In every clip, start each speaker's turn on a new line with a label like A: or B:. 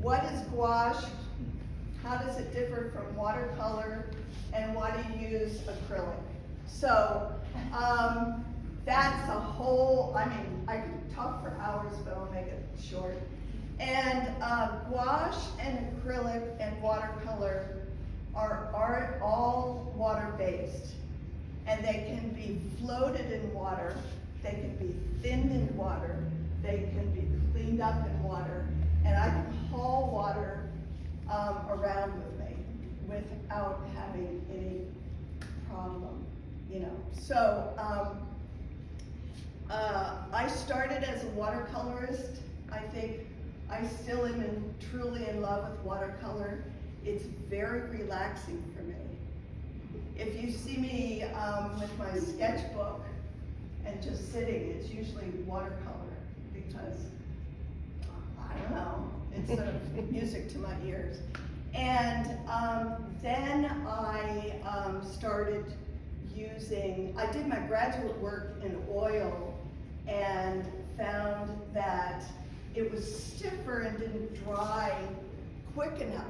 A: what is gouache, how does it differ from watercolor, and why do you use acrylic? So that's a whole, I mean, I could talk for hours, but I'll make it short. And gouache and acrylic and watercolor are all water-based. And they can be floated in water, they can be thinned in water, they can be cleaned up in water, and I can haul water around with me without having any problem, you know. So I started as a watercolorist. I think I still am truly in love with watercolor. It's very relaxing for me. If you see me with my sketchbook and just sitting, it's usually watercolor because, I don't know, it's sort of music to my ears. And then I started using, I did my graduate work in oil and found that it was stiffer and didn't dry quick enough.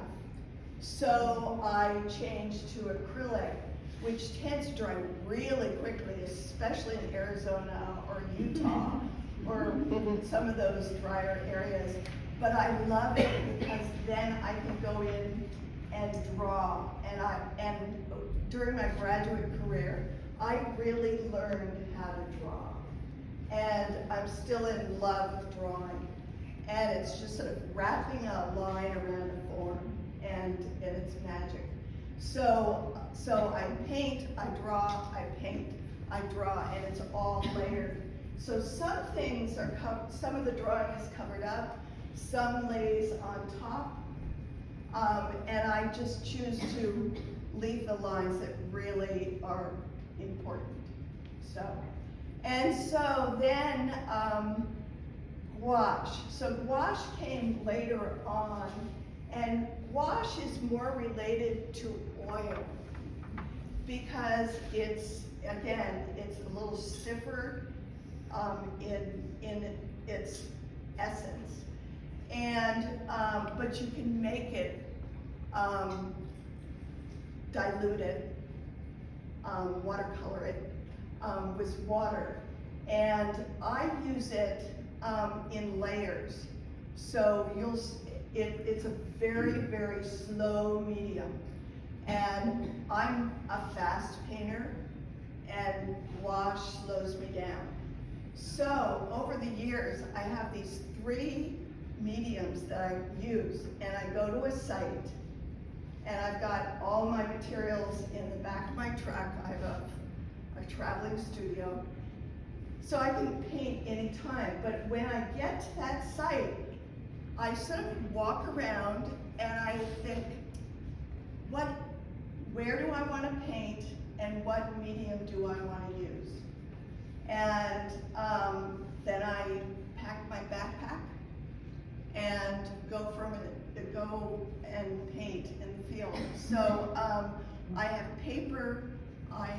A: So I changed to acrylic, which tends to dry really quickly, especially in Arizona or Utah or some of those drier areas. But I love it because then I can go in and draw. And during my graduate career, I really learned how to draw. And I'm still in love with drawing. And it's just sort of wrapping a line around a form, and it's magic. So I paint, I draw, I paint, I draw, and it's all layered. So some things are some of the drawing is covered up, some lays on top, and I just choose to leave the lines that really are important. And so then gouache. So gouache came later on, and gouache is more related to oil because it's, again, it's a little stiffer in its essence. And, but you can make it diluted, watercolor it with water. And I use it in layers. So it's a very, very slow medium. And I'm a fast painter, and gouache slows me down. So over the years, I have these 3 mediums that I use, and I go to a site, and I've got all my materials in the back of my truck. I have a traveling studio, so I can paint anytime. But when I get to that site, I sort of walk around and I think, where do I want to paint, and what medium do I want to use? And then I pack my backpack and go and paint in the field. So I have paper. I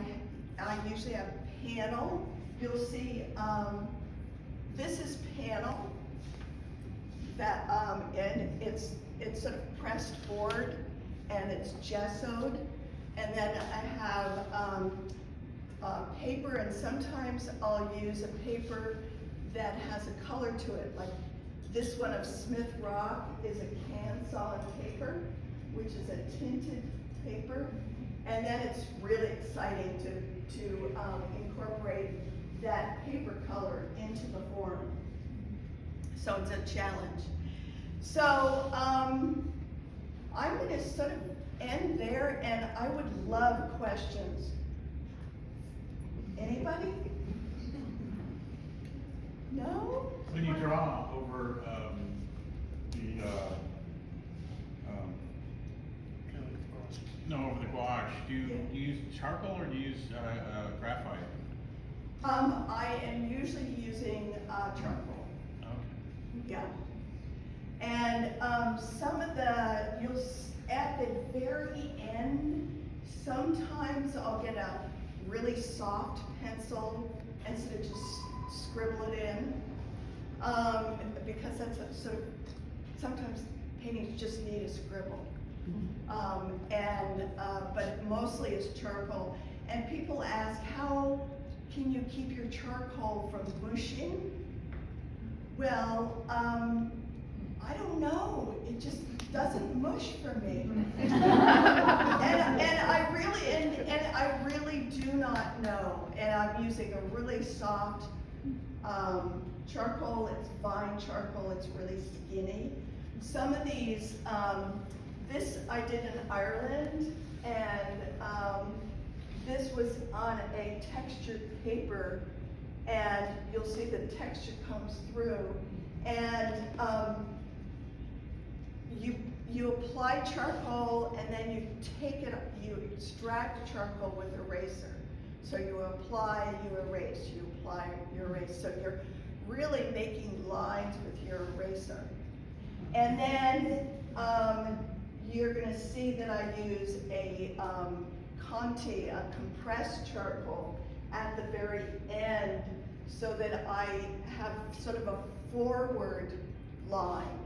A: usually have panel. You'll see this is panel that and it's sort of pressed board, and it's gessoed. And then I have paper, and sometimes I'll use a paper that has a color to it. Like this one of Smith Rock is a CanSon paper, which is a tinted paper. And then it's really exciting to incorporate that paper color into the form. So it's a challenge. So I'm going to sort of end there, and I would love questions. Anybody? No?
B: When you draw over over the gouache, do you use charcoal or do you use graphite?
A: I am usually using charcoal.
B: Okay.
A: Yeah. And some of at the very end, sometimes I'll get a really soft pencil and sort of just scribble it in, because that's a sort of, sometimes paintings just need a scribble. But mostly it's charcoal. And people ask, how can you keep your charcoal from mushing? Well, I don't know. It just doesn't mush for me. and I really do not know. And I'm using a really soft charcoal. It's fine charcoal. It's really skinny. Some of these, this I did in Ireland, and this was on a textured paper, and you'll see the texture comes through. And you apply charcoal, and then you take it, you extract charcoal with a eraser. So you apply, you erase, you apply, you erase. So you're really making lines with your eraser. And then you're gonna see that I use a Conti, a compressed charcoal at the very end, so that I have sort of a forward line,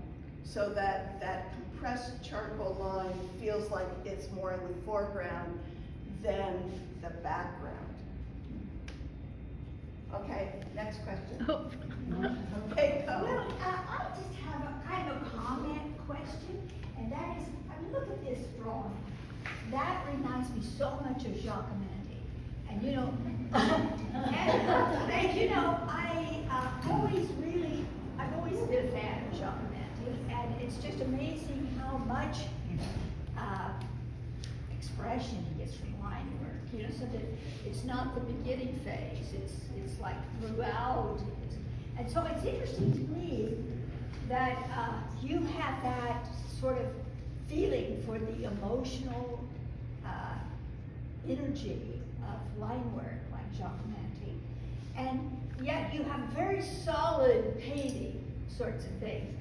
A: so that that compressed charcoal line feels like it's more in the foreground than the background. Okay, next question. Okay, go.
C: Well, I just have a kind of comment question, and that is, I mean, look at this drawing. That reminds me so much of Jacques Mandy. And you know, and you know, I've always been a fan of Jacques Mandy, and it's just amazing how much expression he gets from line work. You know, so that it's not the beginning phase. It's like throughout. And so it's interesting to me that you have that sort of feeling for the emotional energy of line work, like Jacques Mandy, and yet you have very solid painting sorts of things.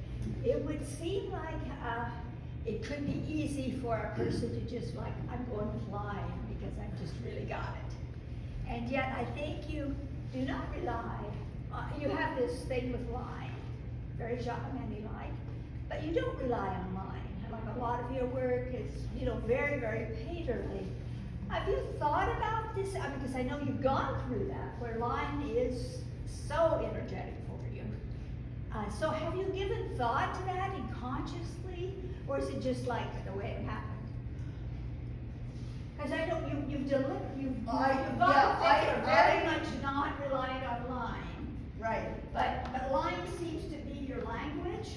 C: It would seem like it could be easy for a person to just like, I'm going with line because I've just really got it. And yet I think you do not rely, you have this thing with line, very Jacques Mandy-like, but you don't rely on line. Like a lot of your work is, you know, very, very painterly. Have you thought about this? I mean, because I know you've gone through that, where line is so energetic for you. So have you given thought to that unconsciously, or is it just like the way it happened? Because I know you've very much not reliant on line.
A: Right.
C: But line seems to be your language.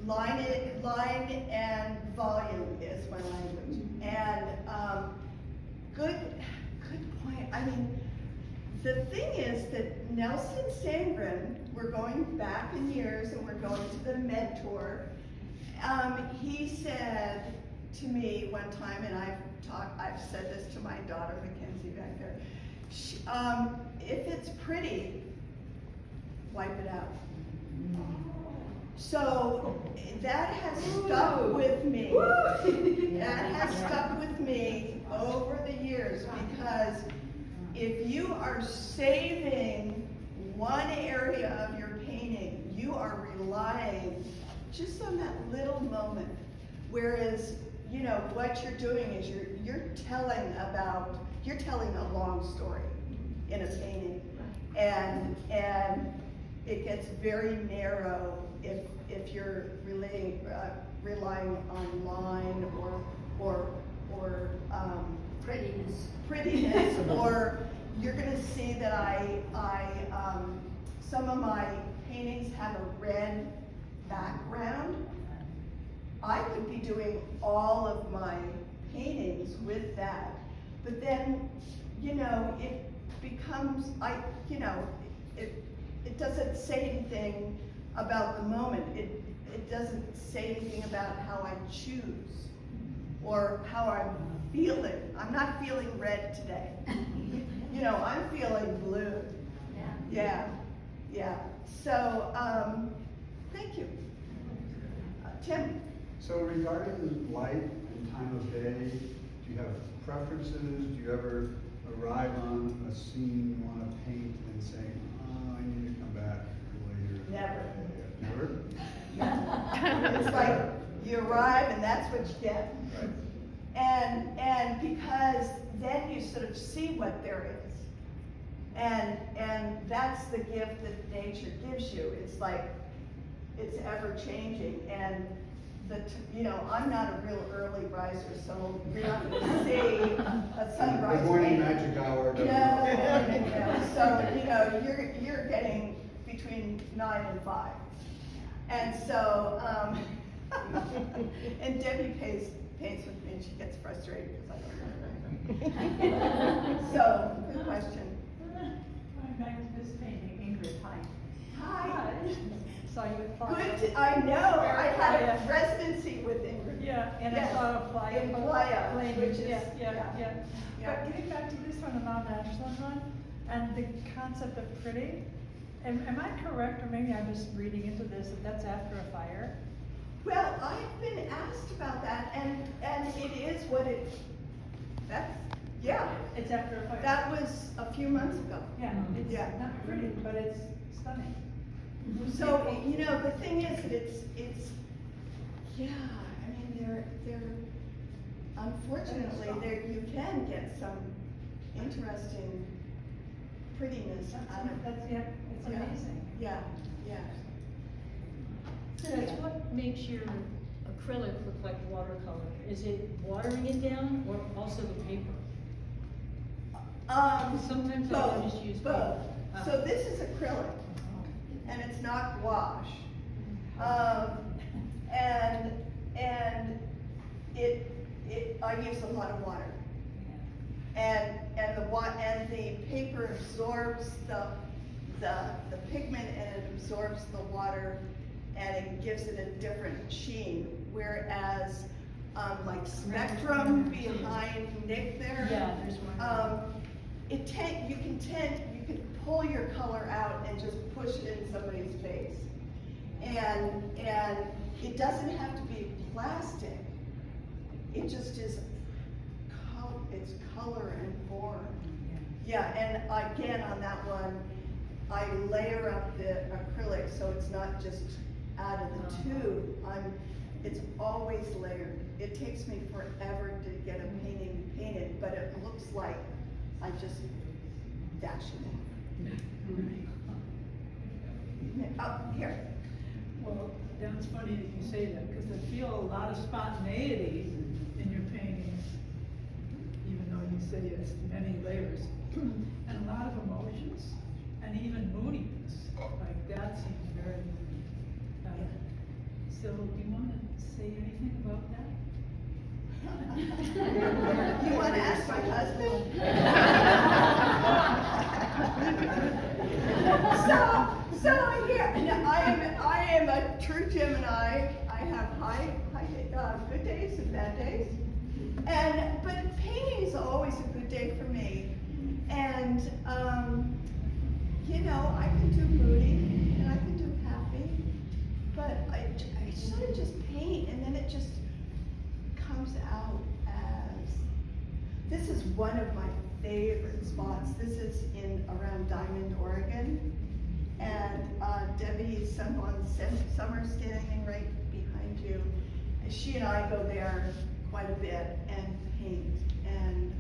A: Line and volume is my language. And good point. I mean, the thing is that Nelson Sangren, we're going back in years and we're going to the Med Tour. He said to me one time, and I've said this to my daughter Mackenzie back there. If it's pretty, wipe it out. So that has stuck with me. That has stuck with me over the years, because if you are saving one area of your painting, you are relying just on that little moment. Whereas, you know, what you're doing is you're telling a long story in a painting, and it gets very narrow if you're relying on line or prettiness, or you're going to see that some of my paintings have a red background. I could be doing all of my paintings with that, but then, you know, it becomes, it doesn't say anything about the moment. It doesn't say anything about how I choose or how I'm feeling. I'm not feeling red today. You know, I'm feeling blue. Yeah. So, thank you. Tim?
D: So regarding light and time of day, do you have preferences? Do you ever arrive on a scene you want to paint and say, oh, I need to come back later?
A: Never.
D: Never?
A: It's like You arrive and that's what you get.
D: Right.
A: And because then you sort of see what there is. And that's the gift that nature gives you. It's like, it's ever changing. And I'm not a real early riser, so you're not gonna see a sunrise.
D: The morning magic hour.
A: No, no. So, you're getting between 9 and 5. And so, and Debbie paints with me and she gets frustrated because I don't know. So, good question.
E: Back to this painting, Ingrid, hi.
A: Hi.
E: Saw you at Playa.
A: Good, I know, I had a residency with Ingrid.
E: Yeah, and
A: Yes,
E: I saw a Playa.
A: in Playa,
E: Playa,
A: which is-
E: yeah.
A: yeah.
E: But getting back to this one, the Mount Ashland one, and the concept of pretty, am I correct, or maybe I'm just reading into this, that that's after a fire?
A: Well, I've been asked about that, and it is what yeah,
E: It's after a fire.
A: that was a few months ago.
E: Yeah, it's
A: Yeah.
E: not pretty, but it's stunning.
A: So, the thing is that it's, yeah, I mean, unfortunately, you can get some interesting prettiness out of it.
E: That's, yeah, it's
A: Yeah.
E: amazing.
A: Yeah, yeah.
F: So that's what makes your acrylic look like watercolor? Is it watering it down or also the paper? Sometimes I
A: Both,
F: just use
A: both.
F: paper.
A: So this is acrylic, and it's not gouache. And I use a lot of water. And the paper absorbs the pigment, and it absorbs the water, and it gives it a different sheen. Whereas, like Spectrum behind Nick there.
F: Yeah, there's one.
A: You can pull your color out and just push it in somebody's face. And it doesn't have to be plastic. It just is it's color and form. Yeah, and again, on that one, I layer up the acrylic so it's not just out of the tube. It's always layered. It takes me forever to get a painting painted, but it looks like I just dash it in. Oh, here.
E: Well, that's funny that you say that, because I feel a lot of spontaneity in your paintings, even though you say it's many layers, and a lot of emotions, and even moodiness. Like that seems very moody. So, do you want to say anything about that?
A: You want to ask my husband? So here, I am a true Gemini. I have good days and bad days. But painting is always a good day for me. And, I can do moody and I can do happy, but I sort of just paint, and then it just comes out as, this is one of my favorite spots. This is around Diamond, Oregon. And Debbie Summer's standing right behind you. She and I go there quite a bit and paint. And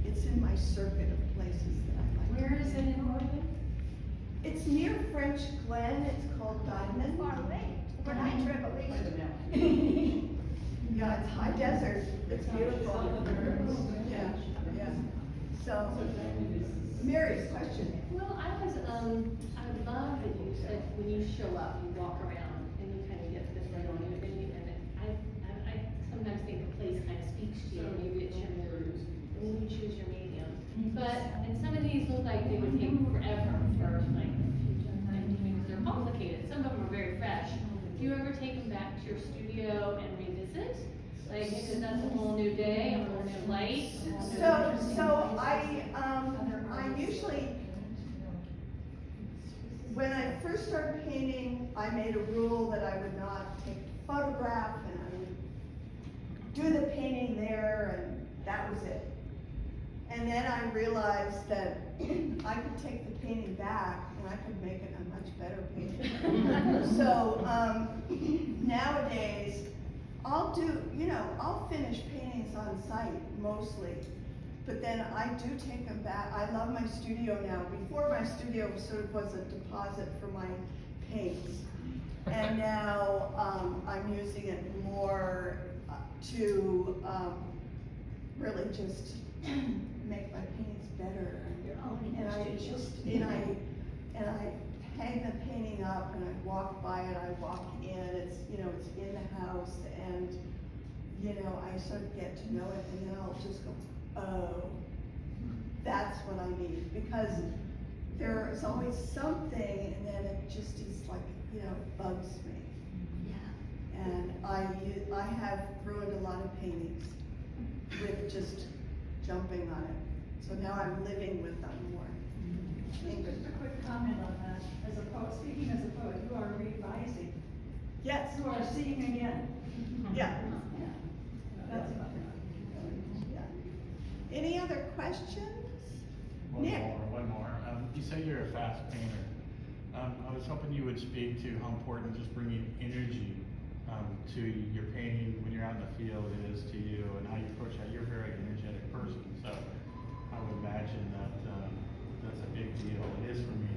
A: it's in my circuit of places that I like.
F: Where is it in Oregon?
A: It's near French Glen. It's called Diamond.
C: Far away, overnight trip at least.
A: Yeah, it's high desert. It's beautiful. Yeah, yeah. So, Mary's question.
G: Well, I love that you said when you show up, you walk around and you kind of get this right on you, and I sometimes think a place kind of speaks to you, maybe it's your mood, and then you choose your medium. And some of these look like they would take forever for like, because they're complicated, some of them are very fresh. Do you ever take them back to your studio and revisit? Like, because that's a whole new day, a whole new light.
A: So I usually, when I first started painting, I made a rule that I would not take a photograph, and I would do the painting there, and that was it. And then I realized that I could take the painting back and I could make it a much better painting. So, nowadays, I'll do, I'll finish paintings on site mostly, but then I do take them back. I love my studio now. Before, my studio sort of was a deposit for my paints. And now, I'm using it more to, really just make my paintings better.
C: Your own
A: And I
C: studio.
A: just, and I hang the painting up and I walk by it, I walk in, it's in the house, and, I sort of get to know it, and then I'll just go, oh, that's what I need, because there is always something, and then it just is like, bugs me.
C: Yeah.
A: And I have ruined a lot of paintings with just jumping on it, so now I'm living with them more.
H: Just a quick comment on that. As a poet, speaking as a poet, you are revising.
A: Yes,
H: You are seeing again.
A: yeah.
H: That's fun.
A: Yeah. Any other questions? Nick?
B: One more. You say you're a fast painter. I was hoping you would speak to how important just bringing energy to your painting when you're out in the field is to you, and how you approach that. You're a very energetic person, so I would imagine that that's a big deal. It is for me.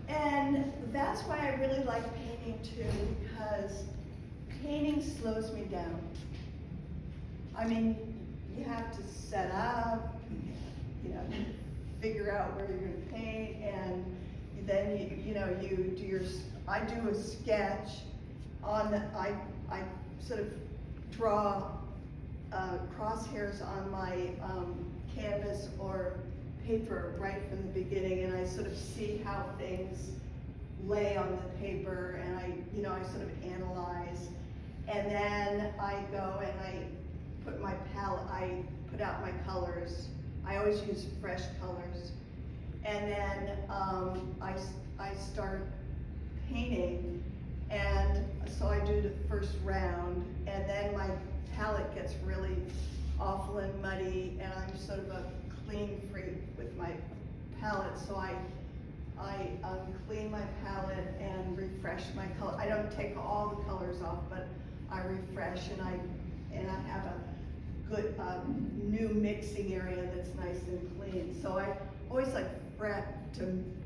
A: And that's why I really like painting too, because painting slows me down. I mean, you have to set up, figure out where you're gonna paint, and then you do I do a sketch on the, I sort of draw crosshairs on my canvas or paper right from the beginning, and I sort of see how things lay on the paper, and I sort of analyze, and then I go and I put my palette, I put out my colors. I always use fresh colors, and then I start painting, and so I do the first round, and then my palette gets really awful and muddy, and I'm sort of a clean freak with my palette, so I clean my palette and refresh my color. I don't take all the colors off, but I refresh, and I have a good new mixing area that's nice and clean. So I always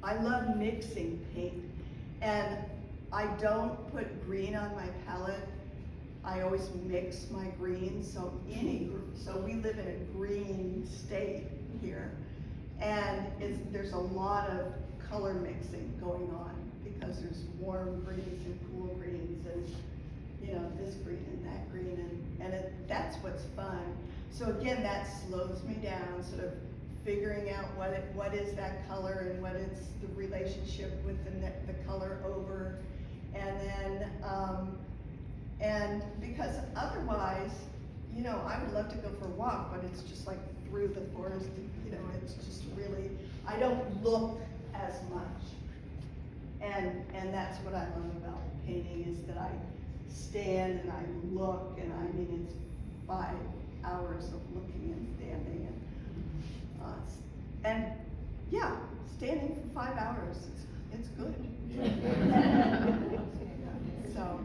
A: I love mixing paint, and I don't put green on my palette. I always mix my greens, so we live in a green state here, and there's a lot of color mixing going on, because there's warm greens and cool greens, and this green and that green, and that's what's fun. So again, that slows me down, sort of figuring out what is that color, and what is the relationship with the color over, and then and because otherwise, I would love to go for a walk, but it's just like through the forest, it's just really, I don't look as much. And that's what I love about painting, is that I stand and I look, and it's 5 hours of looking and standing, and yeah, standing for 5 hours, it's good. So.